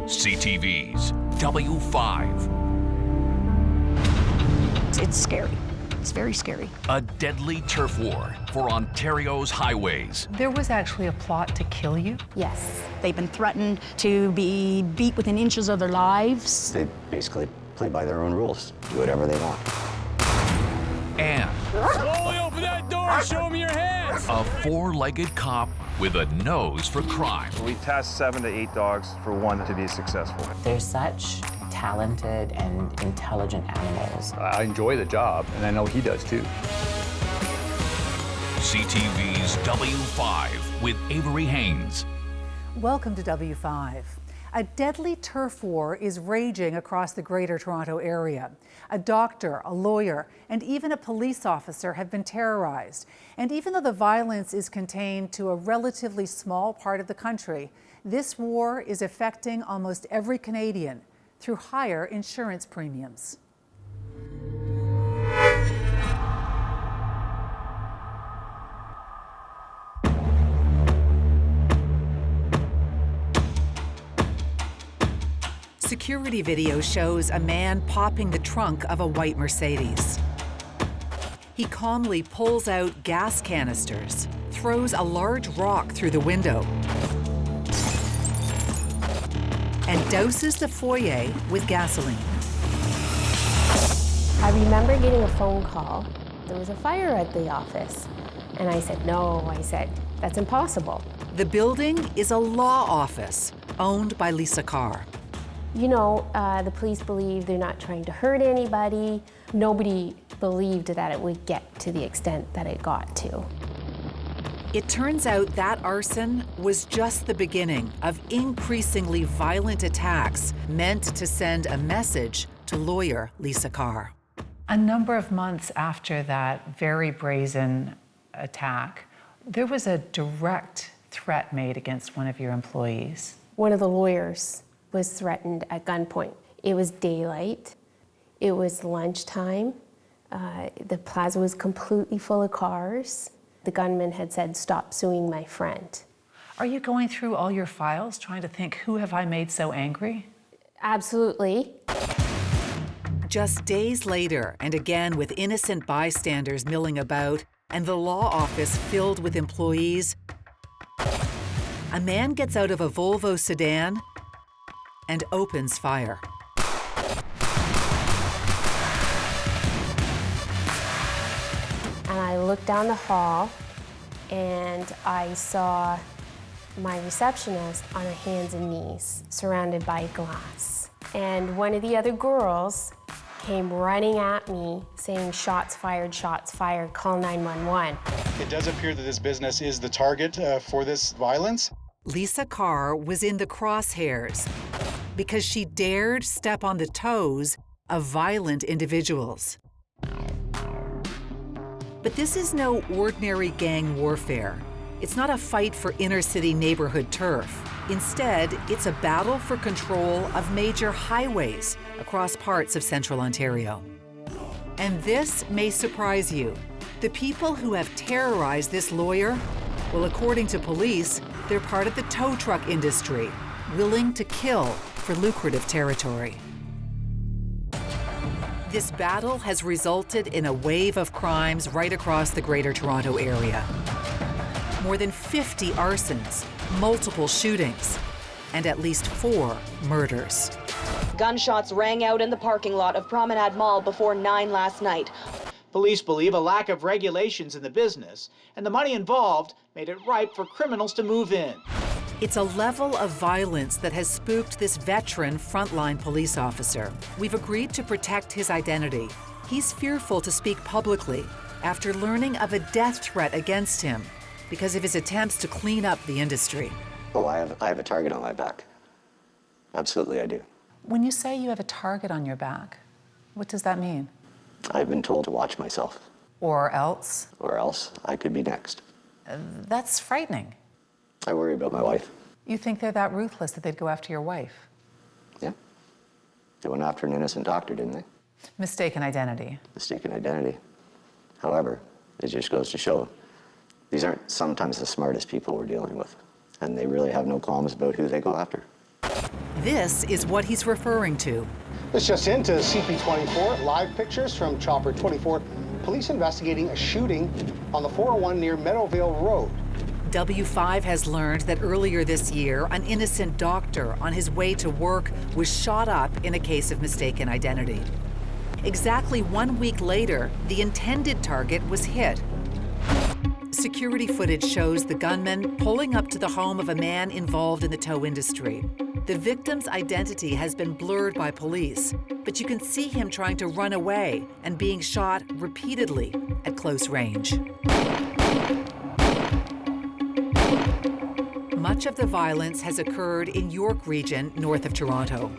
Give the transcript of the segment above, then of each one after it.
CTV's W5. It's scary. It's very scary. A deadly turf war for Ontario's highways. There was actually a plot to kill you? Yes. They've been threatened to be beat within inches of their lives. They basically play by their own rules, do whatever they want. And Slowly open that door and show me your hands. a four-legged cop with a nose for crime. We test 7 to 8 dogs for one to be successful. They're such talented and intelligent animals. I enjoy the job, and I know he does too. CTV's W5 with Avery Haines. Welcome to W5. A deadly turf war is raging across the Greater Toronto Area. A doctor, a lawyer, and even a police officer have been terrorized. And even though the violence is contained to a relatively small part of the country, this war is affecting almost every Canadian through higher insurance premiums. Security video shows a man popping the trunk of a white Mercedes. He calmly pulls out gas canisters, throws a large rock through the window, and douses the foyer with gasoline. I remember getting a phone call. There was a fire at the office. And I said, no, that's impossible. The building is a law office owned by Lisa Carr. You know, the police believe they're not trying to hurt anybody. Nobody believed that it would get to the extent that it got to. It turns out that arson was just the beginning of increasingly violent attacks meant to send a message to lawyer Lisa Carr. A number of months after that very brazen attack, there was a direct threat made against one of your employees. One of the lawyers was threatened at gunpoint. It was daylight. It was lunchtime. The plaza was completely full of cars. The gunman had said, "Stop suing my friend." Are you going through all your files trying to think, who have I made so angry? Absolutely. Just days later, and again with innocent bystanders milling about and the law office filled with employees, a man gets out of a Volvo sedan and opens fire. And I looked down the hall and I saw my receptionist on her hands and knees, surrounded by glass. And one of the other girls came running at me saying, shots fired, call 911. It does appear that this business is the target for this violence. Lisa Carr was in the crosshairs because she dared step on the toes of violent individuals. But this is no ordinary gang warfare. It's not a fight for inner-city neighborhood turf. Instead, it's a battle for control of major highways across parts of central Ontario. And this may surprise you. The people who have terrorized this lawyer, well, according to police, they're part of the tow truck industry, willing to kill for lucrative territory. This battle has resulted in a wave of crimes right across the Greater Toronto Area. More than 50 arsons, multiple shootings, and at least 4 murders. Gunshots rang out in the parking lot of Promenade Mall before 9 last night. Police believe a lack of regulations in the business and the money involved made it ripe for criminals to move in. It's a level of violence that has spooked this veteran frontline police officer. We've agreed to protect his identity. He's fearful to speak publicly after learning of a death threat against him because of his attempts to clean up the industry. Oh, I have a target on my back. Absolutely, I do. When you say you have a target on your back, what does that mean? I've been told to watch myself. Or else? Or else I could be next. That's frightening. I worry about my wife. You think they're that ruthless that they'd go after your wife? Yeah. They went after an innocent doctor, didn't they? Mistaken identity. Mistaken identity. However, it just goes to show these aren't sometimes the smartest people we're dealing with, and they really have no qualms about who they go after. This is what he's referring to. This just into CP24, live pictures from Chopper 24. Police investigating a shooting on the 401 near Meadowvale Road. W5 has learned that earlier this year, an innocent doctor on his way to work was shot up in a case of mistaken identity. Exactly 1 week later, the intended target was hit. Security footage shows the gunman pulling up to the home of a man involved in the tow industry. The victim's identity has been blurred by police, but you can see him trying to run away and being shot repeatedly at close range. Much of the violence has occurred in York Region, north of Toronto.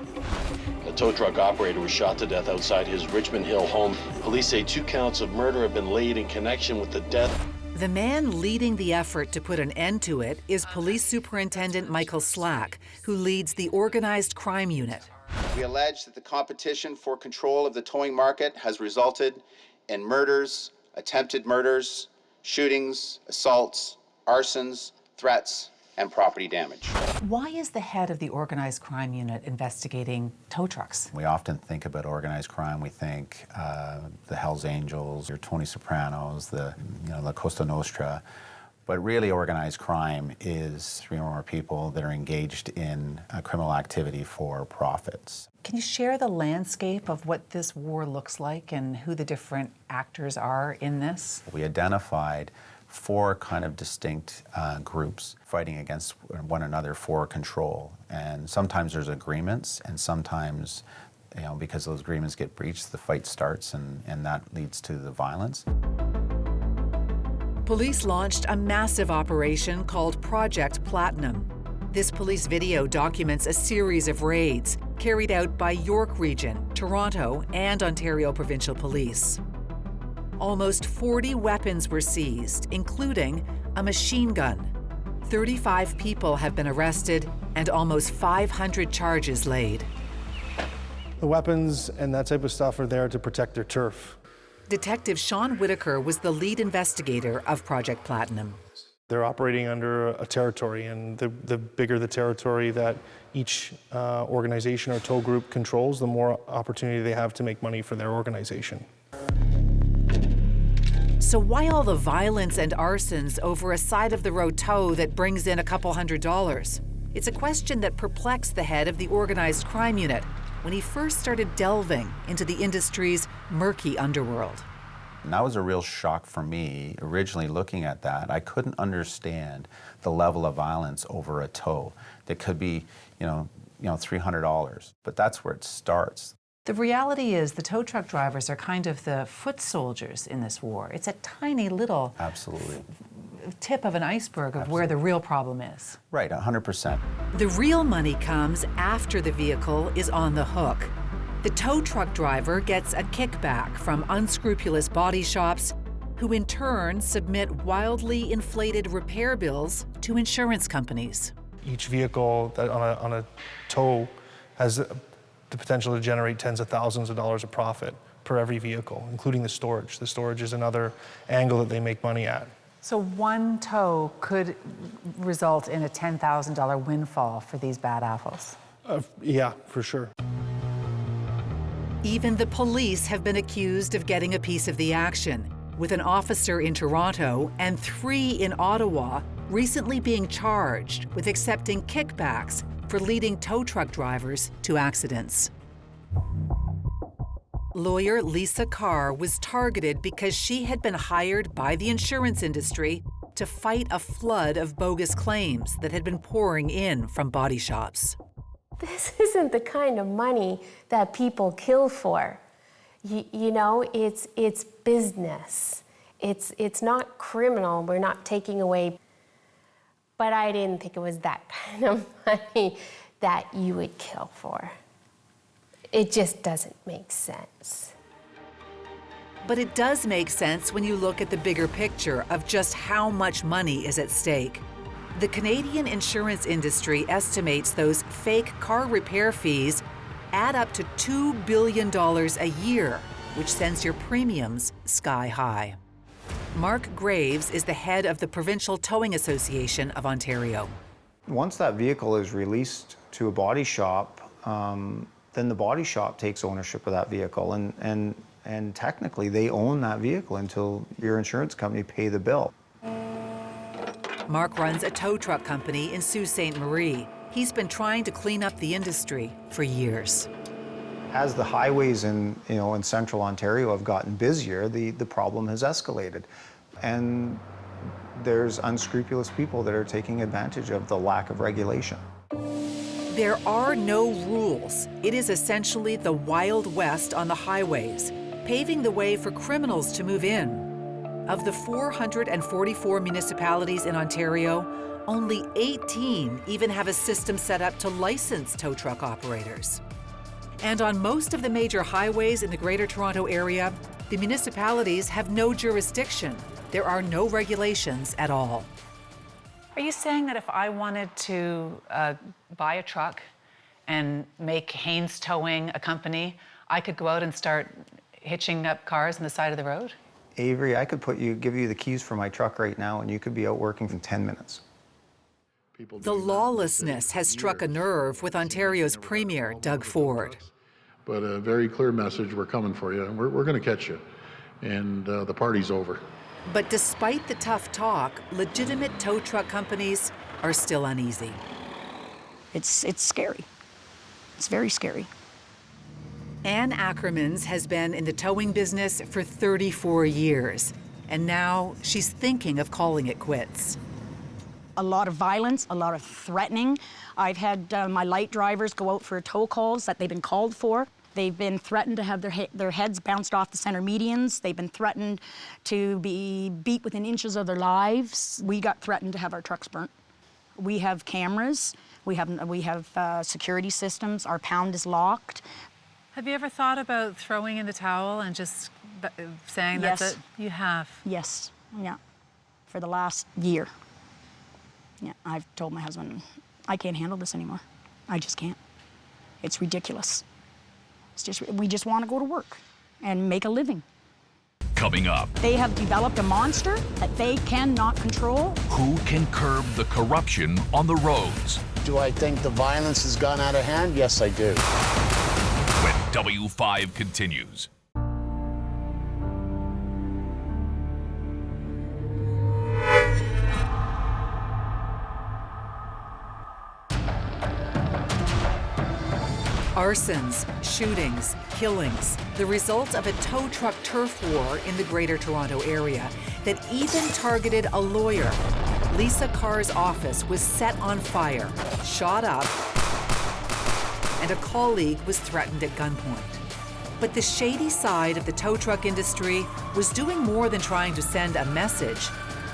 A tow truck operator was shot to death outside his Richmond Hill home. Police say 2 counts of murder have been laid in connection with the death. The man leading the effort to put an end to it is Police Superintendent Michael Slack, who leads the Organized Crime Unit. We allege that the competition for control of the towing market has resulted in murders, attempted murders, shootings, assaults, arsons, threats, and property damage. Why is the head of the Organized Crime Unit investigating tow trucks? We often think about organized crime. We think the Hells Angels, your Tony Sopranos, the Cosa Nostra. But really, organized crime is 3 or more people that are engaged in criminal activity for profits. Can you share the landscape of what this war looks like and who the different actors are in this? We identified 4 kind of distinct groups fighting against one another for control. And sometimes there's agreements, and sometimes, because those agreements get breached, the fight starts, and that leads to the violence. Police launched a massive operation called Project Platinum. This police video documents a series of raids carried out by York Region, Toronto, and Ontario Provincial Police. Almost 40 weapons were seized, including a machine gun. 35 people have been arrested and almost 500 charges laid. The weapons and that type of stuff are there to protect their turf. Detective Sean Whitaker was the lead investigator of Project Platinum. They're operating under a territory, and the bigger the territory that each organization or tow group controls, the more opportunity they have to make money for their organization. So why all the violence and arsons over a side-of-the-road tow that brings in a couple $100s? It's a question that perplexed the head of the Organized Crime Unit when he first started delving into the industry's murky underworld. And that was a real shock for me, originally looking at that. I couldn't understand the level of violence over a tow that could be, $300. But that's where it starts. The reality is the tow truck drivers are kind of the foot soldiers in this war. It's a tiny little tip of an iceberg of where the real problem is. Right, 100%. The real money comes after the vehicle is on the hook. The tow truck driver gets a kickback from unscrupulous body shops, who in turn submit wildly inflated repair bills to insurance companies. Each vehicle that on a tow has the potential to generate tens of thousands of dollars of profit per every vehicle, including the storage. The storage is another angle that they make money at. So one tow could result in a $10,000 windfall for these bad apples? Yeah, for sure. Even the police have been accused of getting a piece of the action, with an officer in Toronto and 3 in Ottawa recently being charged with accepting kickbacks for leading tow truck drivers to accidents. Lawyer Lisa Carr was targeted because she had been hired by the insurance industry to fight a flood of bogus claims that had been pouring in from body shops. This isn't the kind of money that people kill for. It's business. It's not criminal. We're not taking away. But I didn't think it was that kind of money that you would kill for. It just doesn't make sense. But it does make sense when you look at the bigger picture of just how much money is at stake. The Canadian insurance industry estimates those fake car repair fees add up to $2 billion a year, which sends your premiums sky high. Mark Graves is the head of the Provincial Towing Association of Ontario. Once that vehicle is released to a body shop, then the body shop takes ownership of that vehicle, and technically they own that vehicle until your insurance company pay the bill. Mark runs a tow truck company in Sault Ste. Marie. He's been trying to clean up the industry for years. As the highways in central Ontario have gotten busier, the problem has escalated. And there's unscrupulous people that are taking advantage of the lack of regulation. There are no rules. It is essentially the Wild West on the highways, paving the way for criminals to move in. Of the 444 municipalities in Ontario, only 18 even have a system set up to license tow truck operators. And on most of the major highways in the Greater Toronto Area, the municipalities have no jurisdiction. There are no regulations at all. Are you saying that if I wanted to buy a truck and make Haines Towing a company, I could go out and start hitching up cars on the side of the road? Avery, I could give you the keys for my truck right now, and you could be out working in 10 minutes. The lawlessness has struck a nerve with Ontario's Premier, Doug Ford. But a very clear message, we're coming for you, and we're going to catch you, and the party's over. But despite the tough talk, legitimate tow truck companies are still uneasy. It's scary. It's very scary. Ann Ackermans has been in the towing business for 34 years, and now she's thinking of calling it quits. A lot of violence, a lot of threatening. I've had my light drivers go out for tow calls that they've been called for. They've been threatened to have their heads bounced off the center medians. They've been threatened to be beat within inches of their lives. We got threatened to have our trucks burnt. We have cameras. We have security systems. Our pound is locked. Have you ever thought about throwing in the towel and just saying that's it? You have? Yes, yeah, for the last year. Yeah, I've told my husband, I can't handle this anymore. I just can't. It's ridiculous. We just want to go to work and make a living. Coming up, they have developed a monster that they cannot control. Who can curb the corruption on the roads? Do I think the violence has gone out of hand? Yes, I do. When W5 continues. Arsons, shootings, killings, the result of a tow truck turf war in the Greater Toronto Area that even targeted a lawyer. Lisa Carr's office was set on fire, shot up, and a colleague was threatened at gunpoint. But the shady side of the tow truck industry was doing more than trying to send a message.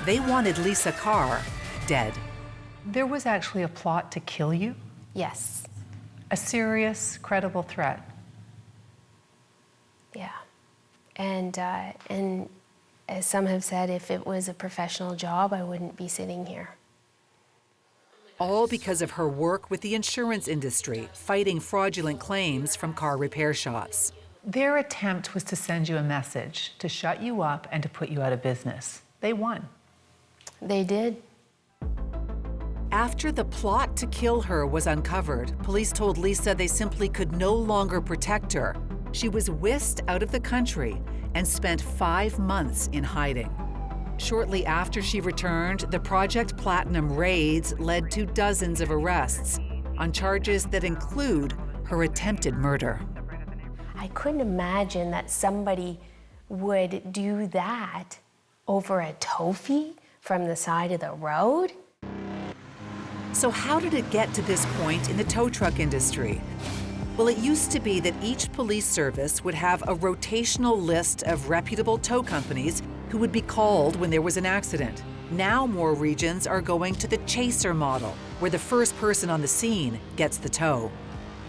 They wanted Lisa Carr dead. There was actually a plot to kill you? Yes. A serious, credible threat? Yeah. And as some have said, if it was a professional job, I wouldn't be sitting here. All because of her work with the insurance industry, fighting fraudulent claims from car repair shops. Their attempt was to send you a message, to shut you up and to put you out of business. They won. They did. After the plot to kill her was uncovered, police told Lisa they simply could no longer protect her. She was whisked out of the country and spent 5 months in hiding. Shortly after she returned, the Project Platinum raids led to dozens of arrests on charges that include her attempted murder. I couldn't imagine that somebody would do that over a tow fee from the side of the road. So how did it get to this point in the tow truck industry? Well, it used to be that each police service would have a rotational list of reputable tow companies who would be called when there was an accident. Now more regions are going to the chaser model, where the first person on the scene gets the tow.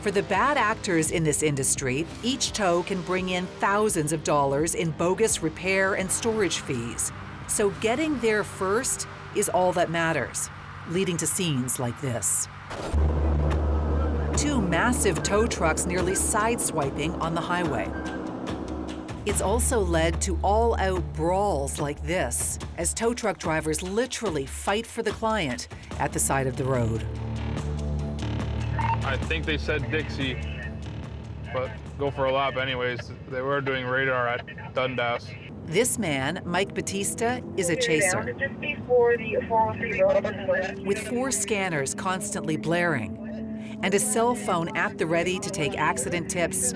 For the bad actors in this industry, each tow can bring in thousands of dollars in bogus repair and storage fees. So getting there first is all that matters, leading to scenes like this. 2 massive tow trucks nearly sideswiping on the highway. It's also led to all-out brawls like this, as tow truck drivers literally fight for the client at the side of the road. I think they said Dixie, but go for a lap anyways. They were doing radar at Dundas. This man, Mike Batista, is a chaser. With 4 scanners constantly blaring and a cell phone at the ready to take accident tips,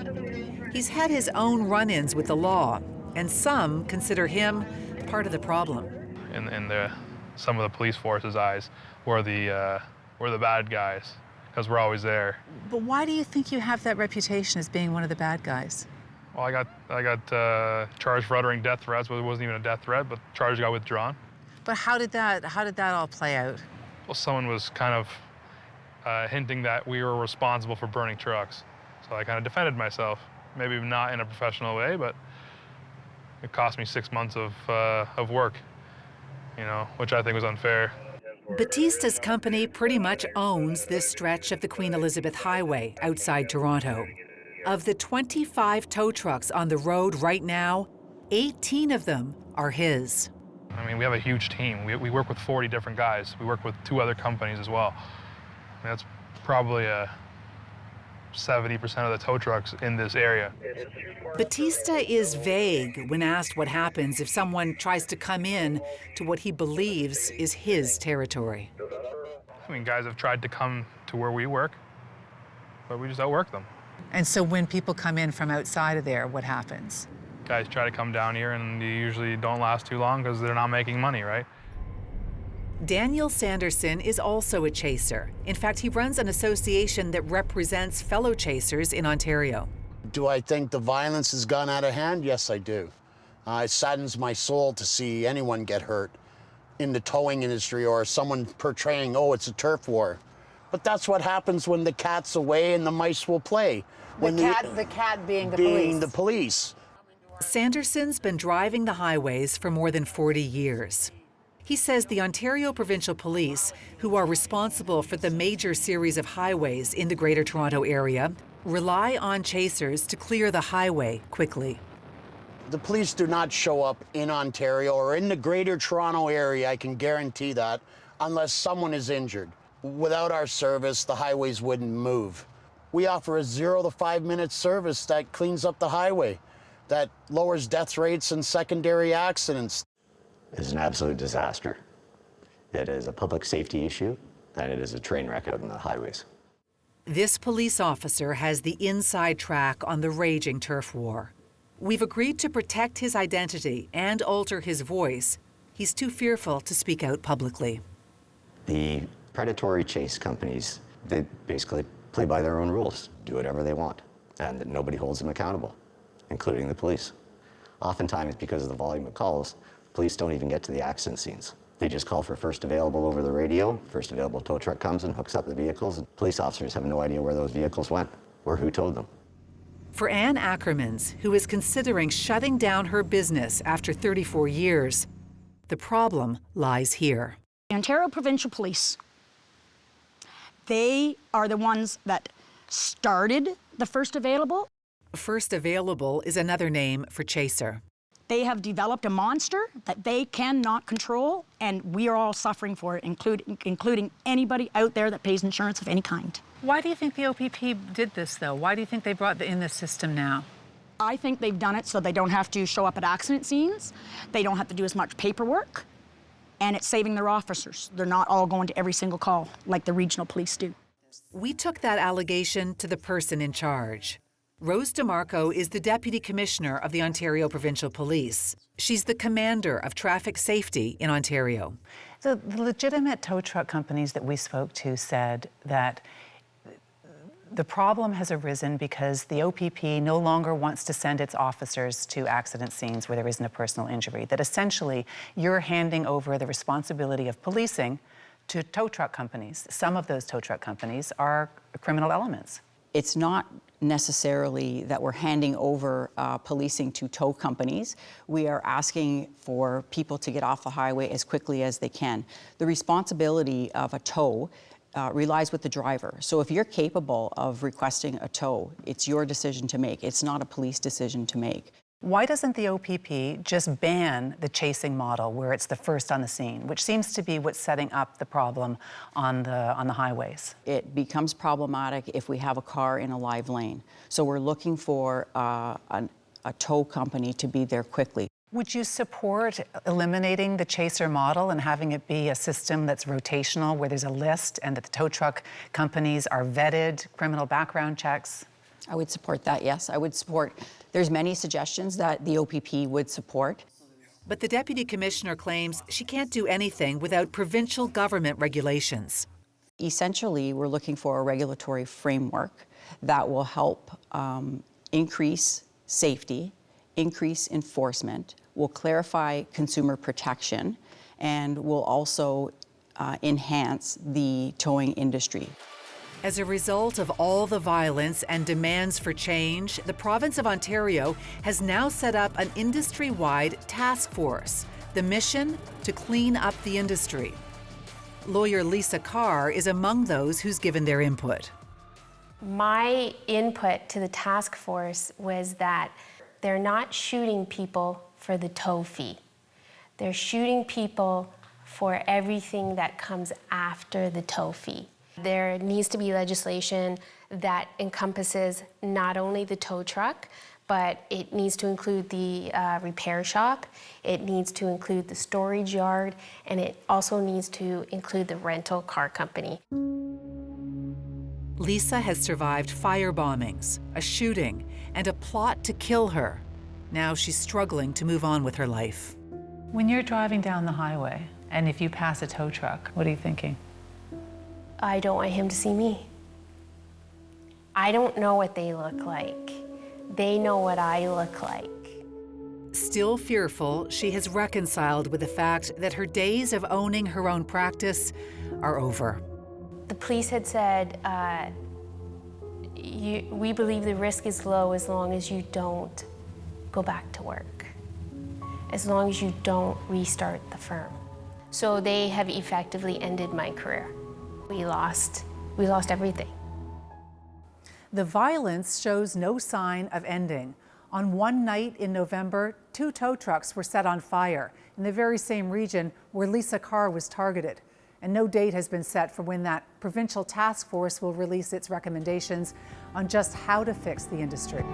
he's had his own run-ins with the law, and some consider him part of the problem. In some of the police force's eyes, we're the bad guys, because we're always there. But why do you think you have that reputation as being one of the bad guys? Well, I got charged for uttering death threats. Well, it wasn't even a death threat, but the charge got withdrawn. But how did that all play out? Well, someone was kind of hinting that we were responsible for burning trucks. So I kind of defended myself. Maybe not in a professional way, but it cost me 6 months of work, you know, which I think was unfair. Batista's company pretty much owns this stretch of the Queen Elizabeth Highway outside Toronto. Of the 25 tow trucks on the road right now, 18 of them are his. I mean, we have a huge team. We work with 40 different guys. We work with 2 other companies as well. I mean, that's probably 70% of the tow trucks in this area. Batista is vague when asked what happens if someone tries to come in to what he believes is his territory. I mean, guys have tried to come to where we work, but we just outwork them. And so when people come in from outside of there, what happens? Guys try to come down here, and you usually don't last too long because they're not making money, right? Daniel Sanderson is also a chaser. In fact, he runs an association that represents fellow chasers in Ontario. Do I think the violence has gone out of hand? Yes, I do. It saddens my soul to see anyone get hurt in the towing industry or someone portraying, oh, it's a turf war. But that's what happens when the cat's away and the mice will play. The cat being the police. Being the police. Sanderson's been driving the highways for more than 40 years. He says the Ontario Provincial Police, who are responsible for the major series of highways in the Greater Toronto Area, rely on chasers to clear the highway quickly. The police do not show up in Ontario or in the Greater Toronto Area, I can guarantee that, unless someone is injured. Without our service, the highways wouldn't move. We offer a 0 to 5 minute service that cleans up the highway, that lowers death rates and secondary accidents. It's an absolute disaster. It is a public safety issue, and it is a train wreck out on the highways. This police officer has the inside track on the raging turf war. We've agreed to protect his identity and alter his voice. He's too fearful to speak out publicly. The predatory chase companies, they basically play by their own rules, do whatever they want, and nobody holds them accountable, including the police. Oftentimes, because of the volume of calls, police don't even get to the accident scenes. They just call for first available over the radio. First available tow truck comes and hooks up the vehicles, and police officers have no idea where those vehicles went or who towed them. For Ann Ackermans, who is considering shutting down her business after 34 years, the problem lies here. The Ontario Provincial Police, they are the ones that started the first available. First available is another name for chaser. They have developed a monster that they cannot control, and we are all suffering for it, including anybody out there that pays insurance of any kind. Why do you think the OPP did this, though? Why do you think they brought in this system now? I think they've done it so they don't have to show up at accident scenes, they don't have to do as much paperwork, and it's saving their officers. They're not all going to every single call like the regional police do. We took that allegation to the person in charge. Rose DeMarco is the Deputy Commissioner of the Ontario Provincial Police. She's the commander of traffic safety in Ontario. The legitimate tow truck companies that we spoke to said that the problem has arisen because the OPP no longer wants to send its officers to accident scenes where there isn't a personal injury, that essentially you're handing over the responsibility of policing to tow truck companies. Some of those tow truck companies are criminal elements. It's not necessarily that we're handing over policing to tow companies. We are asking for people to get off the highway as quickly as they can. The responsibility of a tow relies with the driver. So if you're capable of requesting a tow, it's your decision to make. It's not a police decision to make. Why doesn't the OPP just ban the chasing model where it's the first on the scene, which seems to be what's setting up the problem on the highways? It becomes problematic if we have a car in a live lane. So we're looking for a tow company to be there quickly. Would you support eliminating the chaser model and having it be a system that's rotational, where there's a list and that the tow truck companies are vetted, criminal background checks? I would support that, yes. I would support, there's many suggestions that the OPP would support. But the deputy commissioner claims she can't do anything without provincial government regulations. Essentially, we're looking for a regulatory framework that will help increase safety, increase enforcement, will clarify consumer protection, and will also enhance the towing industry. As a result of all the violence and demands for change, the province of Ontario has now set up an industry-wide task force. The mission? To clean up the industry. Lawyer Lisa Carr is among those who's given their input. My input to the task force was that they're not shooting people for the tow fee. They're shooting people for everything that comes after the tow fee. There needs to be legislation that encompasses not only the tow truck, but it needs to include the repair shop, it needs to include the storage yard, and it also needs to include the rental car company. Lisa has survived fire bombings, a shooting, and a plot to kill her. Now she's struggling to move on with her life. When you're driving down the highway, and if you pass a tow truck, what are you thinking? I don't want him to see me. I don't know what they look like. They know what I look like. Still fearful, she has reconciled with the fact that her days of owning her own practice are over. The police had said, we believe the risk is low as long as you don't go back to work, as long as you don't restart the firm. So they have effectively ended my career. We lost everything. The violence shows no sign of ending. On one night in November, 2 tow trucks were set on fire in the very same region where Lisa Carr was targeted. And no date has been set for when that provincial task force will release its recommendations on just how to fix the industry.